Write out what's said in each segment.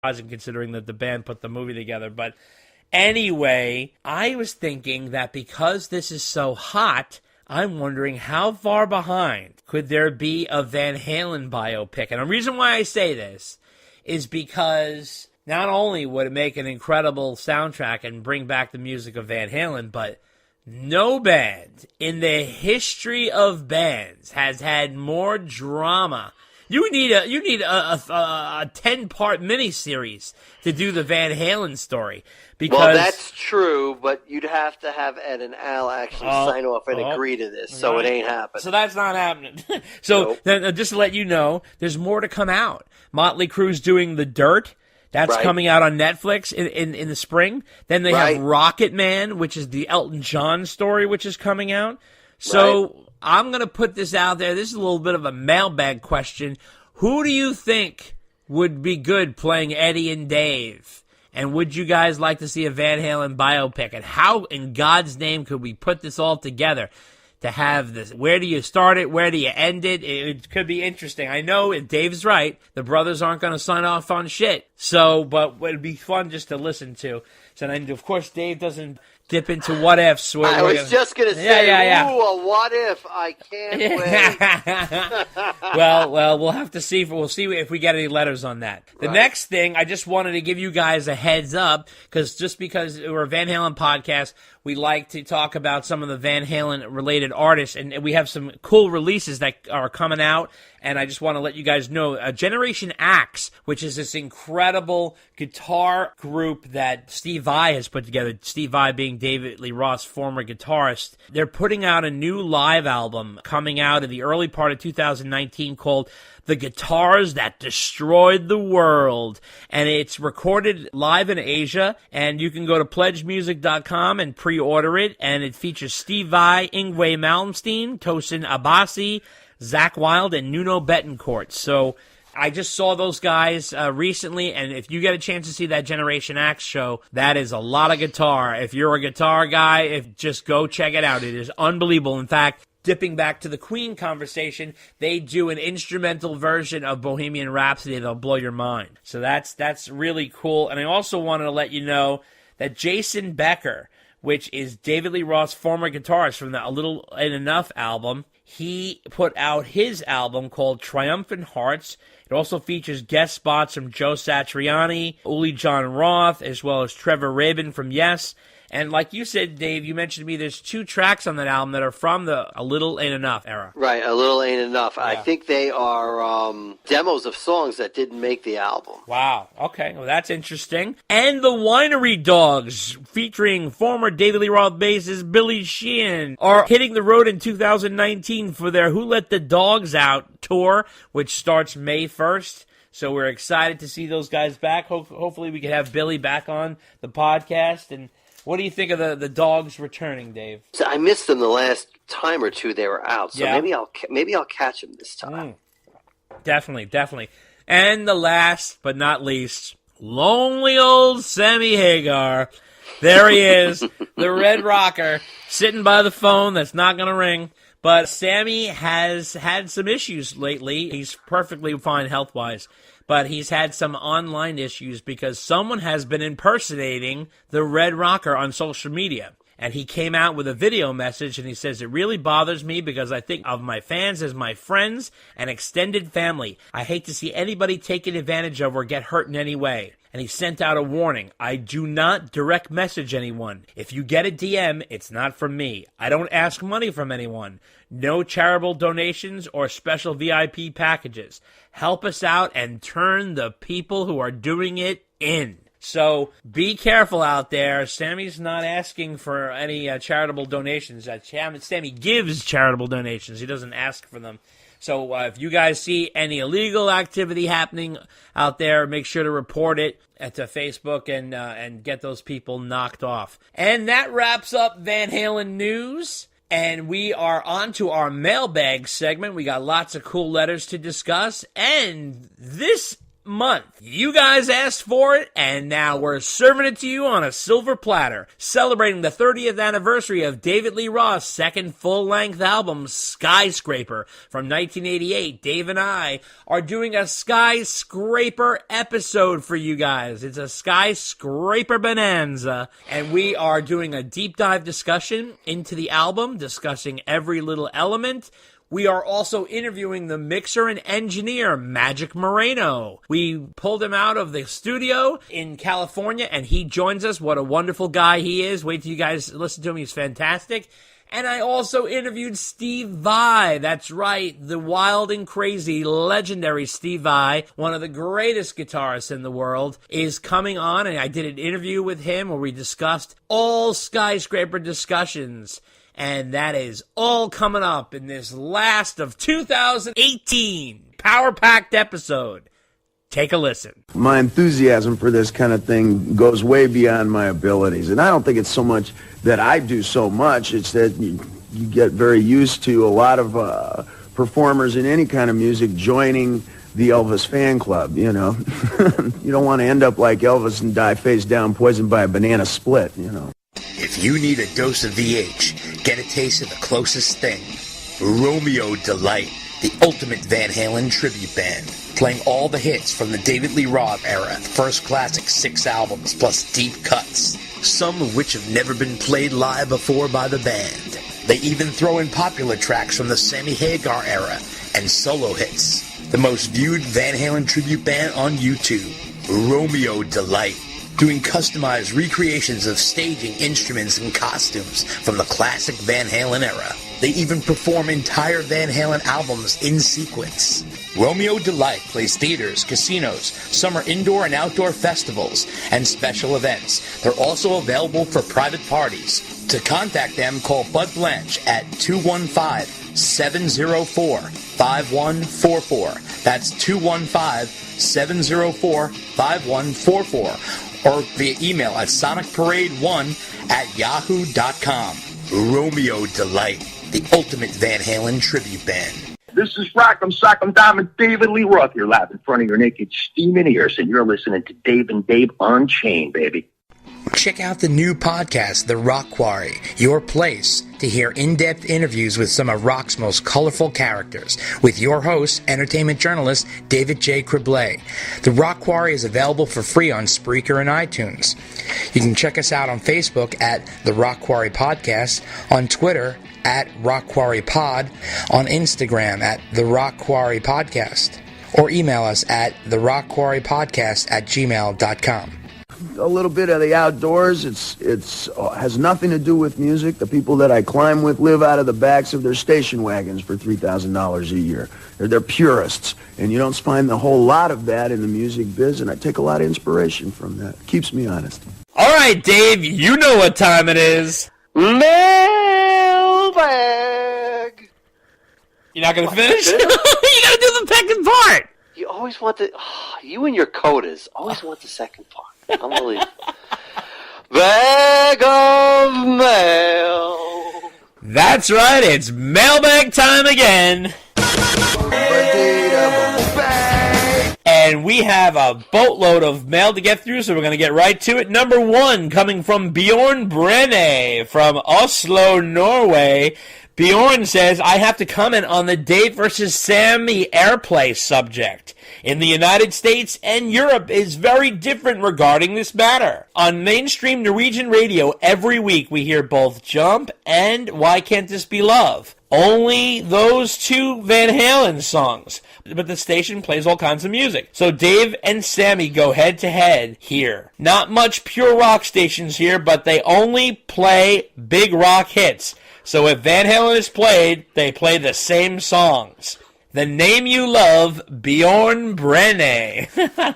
considering that the band put the movie together. But anyway, I was thinking that because this is so hot, I'm wondering how far behind could there be a Van Halen biopic? And the reason why I say this is because not only would it make an incredible soundtrack and bring back the music of Van Halen, but no band in the history of bands has had more drama. You need a 10-part miniseries to do the Van Halen story. Because, well, that's true, but you'd have to have Ed and Al actually sign off and agree to this, so it ain't happening. So that's not happening. So then, just to let you know, there's more to come out. Motley Crue's doing The Dirt. That's coming out on Netflix in the spring. Then they have Rocket Man, which is the Elton John story, which is coming out. So I'm going to put this out there. This is a little bit of a mailbag question. Who do you think would be good playing Eddie and Dave? And would you guys like to see a Van Halen biopic? And how in God's name could we put this all together to have this? Where do you start it? Where do you end it? It could be interesting. I know if Dave's right, the brothers aren't going to sign off on shit. So, but it'd be fun just to listen to. So, and of course, Dave doesn't dip into what ifs. I was just going to say, ooh, a what if. I can't wait. Well, we'll have to see. We'll see if we get any letters on that. The next thing, I just wanted to give you guys a heads up, because we're a Van Halen podcast, we like to talk about some of the Van Halen-related artists, and we have some cool releases that are coming out, and I just want to let you guys know, Generation Axe, which is this incredible guitar group that Steve Vai has put together, Steve Vai being David Lee Roth's former guitarist. They're putting out a new live album coming out in the early part of 2019 called The Guitars That Destroyed the World, and it's recorded live in Asia, and you can go to pledgemusic.com and pre-order it, and it features Steve Vai, Yngwie Malmsteen, Tosin Abasi, Zach Wilde, and Nuno Betancourt. So I just saw those guys recently, and if you get a chance to see that Generation Axe show, that is a lot of guitar. If you're a guitar guy, just go check it out. It is unbelievable. In fact, dipping back to the Queen conversation, they do an instrumental version of Bohemian Rhapsody that'll blow your mind. So that's really cool. And I also wanted to let you know that Jason Becker, which is David Lee Roth's former guitarist from the A Little Ain't Enough album, he put out his album called Triumphant Hearts. It also features guest spots from Joe Satriani, Uli John Roth, as well as Trevor Rabin from Yes. And like you said, Dave, you mentioned to me there's 2 tracks on that album that are from the A Little Ain't Enough era. Right, A Little Ain't Enough. Yeah. I think they are demos of songs that didn't make the album. Wow. Okay. Well, that's interesting. And the Winery Dogs, featuring former David Lee Roth bassist Billy Sheehan, are hitting the road in 2019 for their Who Let the Dogs Out tour, which starts May 1st. So we're excited to see those guys back. Hopefully we can have Billy back on the podcast. And what do you think of the Dogs returning, Dave? So I missed them the last time or two they were out, so maybe I'll catch them this time. Definitely. And the last but not least, lonely old Sammy Hagar. There he is, the Red Rocker, sitting by the phone that's not going to ring. But Sammy has had some issues lately. He's perfectly fine health-wise. But he's had some online issues because someone has been impersonating the Red Rocker on social media. And he came out with a video message, and he says, "It really bothers me because I think of my fans as my friends and extended family. I hate to see anybody taken advantage of or get hurt in any way." And he sent out a warning. "I do not direct message anyone. If you get a DM, it's not from me. I don't ask money from anyone. No charitable donations or special VIP packages. Help us out and turn the people who are doing it in." So be careful out there. Sammy's not asking for any charitable donations. Sammy gives charitable donations. He doesn't ask for them. So if you guys see any illegal activity happening out there, make sure to report it to Facebook and get those people knocked off. And that wraps up Van Halen news. And we are on to our mailbag segment. We got lots of cool letters to discuss. And this month. You guys asked for it, and now we're serving it to you on a silver platter, celebrating the 30th anniversary of David Lee Roth's second full-length album, Skyscraper, from 1988. Dave and I are doing a Skyscraper episode for you guys. It's a Skyscraper bonanza, and we are doing a deep dive discussion into the album, discussing every little element. We are also interviewing the mixer and engineer, Magic Moreno. We pulled him out of the studio in California, and he joins us. What a wonderful guy he is. Wait till you guys listen to him. He's fantastic. And I also interviewed Steve Vai. That's right, the wild and crazy, legendary Steve Vai, one of the greatest guitarists in the world, is coming on, and I did an interview with him where we discussed all Skyscraper discussions. And that is all coming up in this last of 2018 power-packed episode. Take a listen. My enthusiasm for this kind of thing goes way beyond my abilities. And I don't think it's so much that I do so much. It's that you get very used to a lot of performers in any kind of music joining the Elvis fan club, you know. You don't want to end up like Elvis and die face down poisoned by a banana split, you know. If you need a dose of VH, get a taste of the closest thing. Romeo Delight, the ultimate Van Halen tribute band, playing all the hits from the David Lee Roth era, first classic 6 albums, plus deep cuts, some of which have never been played live before by the band. They even throw in popular tracks from the Sammy Hagar era and solo hits. The most viewed Van Halen tribute band on YouTube, Romeo Delight, doing customized recreations of staging, instruments, and costumes from the classic Van Halen era. They even perform entire Van Halen albums in sequence. Romeo Delight plays theaters, casinos, summer indoor and outdoor festivals, and special events. They're also available for private parties. To contact them, call Bud Blanche at 215-704-5144. That's 215-704-5144. Or via email at sonicparade1@yahoo.com. Romeo Delight, the ultimate Van Halen tribute band. This is Rock'em Sock'em Diamond David Lee Roth. You're live in front of your naked steaming ears, and you're listening to Dave and Dave Unchained, baby. Check out the new podcast, The Rock Quarry, your place to hear in-depth interviews with some of rock's most colorful characters, with your host, entertainment journalist David J. Criblay. The Rock Quarry is available for free on Spreaker and iTunes. You can check us out on Facebook at The Rock Quarry Podcast, on Twitter at Rock Quarry Pod, on Instagram at The Rock Quarry Podcast, or email us at therockquarrypodcast@gmail.com. A little bit of the outdoors. It's has nothing to do with music. The people that I climb with live out of the backs of their station wagons for $3,000 a year. They're purists, and you don't find a whole lot of that in the music biz, and I take a lot of inspiration from that. It keeps me honest. All right, Dave, you know what time it is. Mailbag. You're not going to finish? You got to do the second part. You always want the... you and your codas always want the second part. Unbelievable. Bag of mail. That's right, it's mailbag time again. And we have a boatload of mail to get through, so we're going to get right to it. Number 1, coming from Bjorn Brenne from Oslo, Norway. Bjorn says, I have to comment on the Dave versus Sammy airplay subject. In the United States and Europe is very different regarding this matter. On mainstream Norwegian radio, every week we hear both Jump and Why Can't This Be Love. Only those 2 Van Halen songs. But the station plays all kinds of music. So Dave and Sammy go head to head here. Not much pure rock stations here, but they only play big rock hits. So if Van Halen is played, they play the same songs. The name you love, Bjorn Brenne.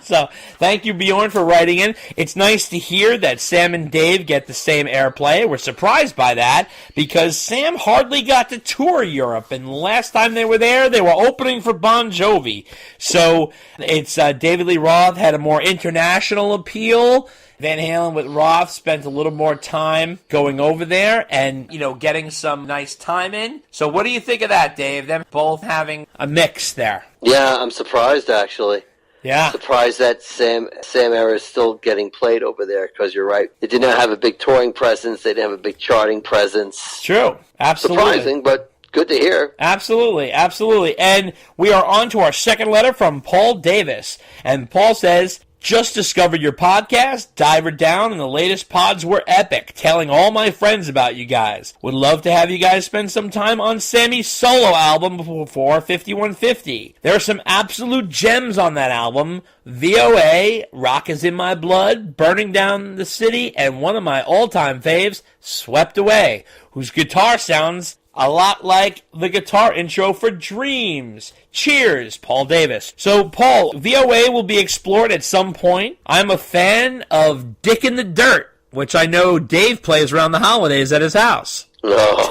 So, thank you, Bjorn, for writing in. It's nice to hear that Sam and Dave get the same airplay. We're surprised by that, because Sam hardly got to tour Europe, and last time they were there, they were opening for Bon Jovi. So, it's David Lee Roth had a more international appeal. Van Halen with Roth spent a little more time going over there and, getting some nice time in. So what do you think of that, Dave? Them both having a mix there. Yeah, I'm surprised, actually. Yeah. Surprised that Sam era is still getting played over there, because you're right. They did not have a big touring presence. They didn't have a big charting presence. True. Absolutely. Surprising, but good to hear. Absolutely. Absolutely. And we are on to our second letter from Paul Davis. And Paul says, just discovered your podcast, Diver Down, and the latest pods were epic, telling all my friends about you guys. Would love to have you guys spend some time on Sammy's solo album before 5150. There are some absolute gems on that album. VOA, Rock Is In My Blood, Burning Down the City, and one of my all-time faves, Swept Away, whose guitar sounds a lot like the guitar intro for Dreams. Cheers, Paul Davis. So, Paul, VOA will be explored at some point. I'm a fan of Dick in the Dirt, which I know Dave plays around the holidays at his house. No.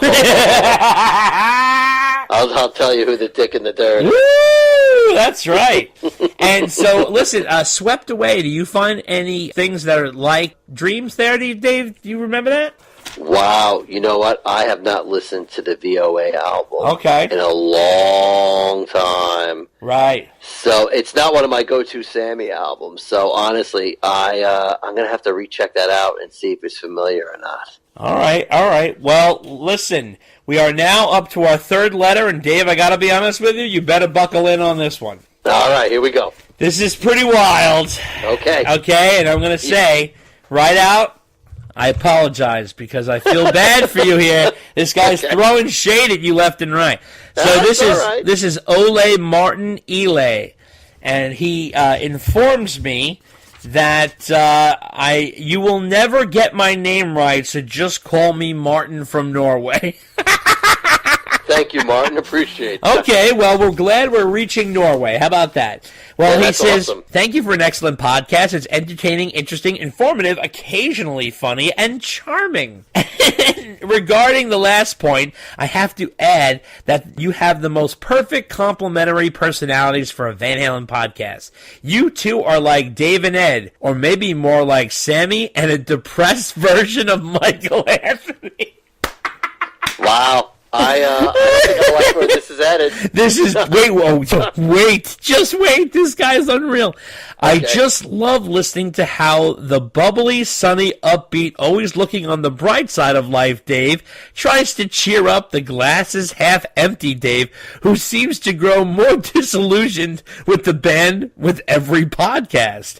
I'll tell you who the Dick in the Dirt. Woo! That's right. And so, listen, Swept Away, do you find any things that are like Dreams there, Dave? Do you remember that? Wow, you know what? I have not listened to the VOA album in a long time. Right. So it's not one of my go-to Sammy albums. So honestly, I'm going to have to recheck that out and see if it's familiar or not. All right. Well, listen, we are now up to our third letter, and Dave, I got to be honest with you, you better buckle in on this one. All right, here we go. This is pretty wild. Okay, and I'm going to say, right out, I apologize because I feel bad for you here. This guy's throwing shade at you left and right. So this is Ole Martin Ele, and he informs me that you will never get my name right, so just call me Martin from Norway. Thank you, Martin. Appreciate that. Okay, well, we're glad we're reaching Norway. How about that? Well, he says, awesome. Thank you for an excellent podcast. It's entertaining, interesting, informative, occasionally funny, and charming. Regarding the last point, I have to add that you have the most perfect complementary personalities for a Van Halen podcast. You two are like Dave and Ed, or maybe more like Sammy and a depressed version of Michael Anthony. Wow. I think I like where this is headed. Just wait. This guy's unreal. Okay. I just love listening to how the bubbly, sunny, upbeat, always looking on the bright side of life Dave tries to cheer up the glasses half empty Dave, who seems to grow more disillusioned with the band with every podcast.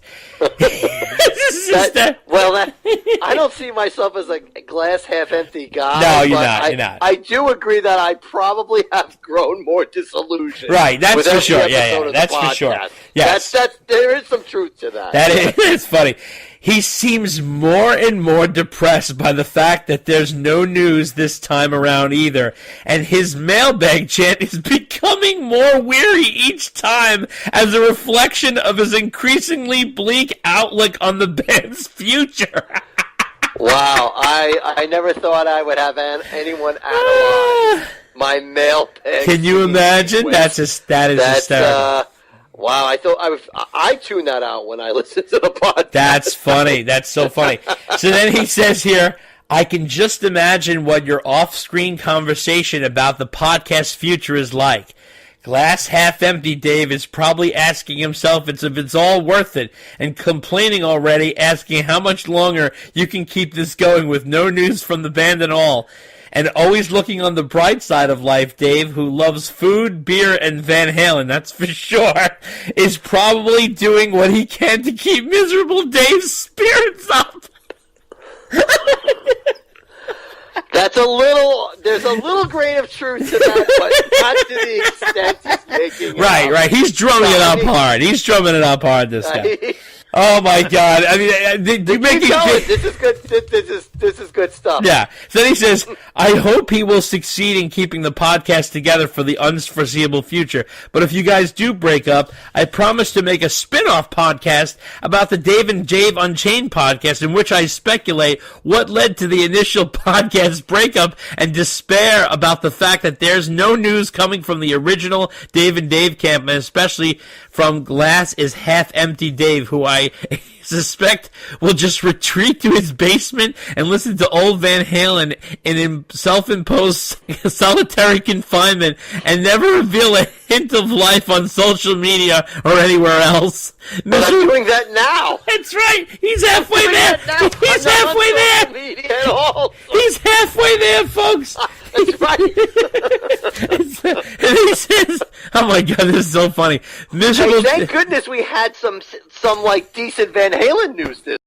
I don't see myself as a glass half empty guy. No, you're not. I do agree that I probably have grown more disillusioned. Right, that's for sure. Yeah, that's for sure. Yes, there is some truth to that. It's funny. He seems more and more depressed by the fact that there's no news this time around either, and his mailbag chant is becoming more weary each time as a reflection of his increasingly bleak outlook on the band's future. Wow, I never thought I would have anyone analyze my mailbag. Can you imagine? That is hysterical. Wow, I tune that out when I listen to the podcast. That's funny. That's so funny. So then he says here, I can just imagine what your off-screen conversation about the podcast future is like. Glass half empty Dave is probably asking himself if it's all worth it, and complaining already, asking how much longer you can keep this going with no news from the band at all. And always looking on the bright side of life, Dave, who loves food, beer, and Van Halen, that's for sure, is probably doing what he can to keep miserable Dave's spirits up. There's a little grain of truth to that, but not to the extent he's making it up. Right. He's drumming it up hard. This guy. Oh my God! I mean, this is good. This is good stuff. Yeah. So then he says, "I hope he will succeed in keeping the podcast together for the unforeseeable future. But if you guys do break up, I promise to make a spin-off podcast about the Dave and Dave Unchained podcast, in which I speculate what led to the initial podcast breakup and despair about the fact that there's no news coming from the original Dave and Dave camp, and especially from Glass is Half Empty Dave, who I I suspect will just retreat to his basement and listen to old Van Halen in self-imposed solitary confinement and never reveal a hint of life on social media or anywhere else. But I'm doing that now. That's right. He's halfway there. He's halfway there. Media at all. He's halfway there, folks. That's right. And he says, "Oh my God, this is so funny." Miserable. Hey, thank goodness we had some like decent Van Halen news this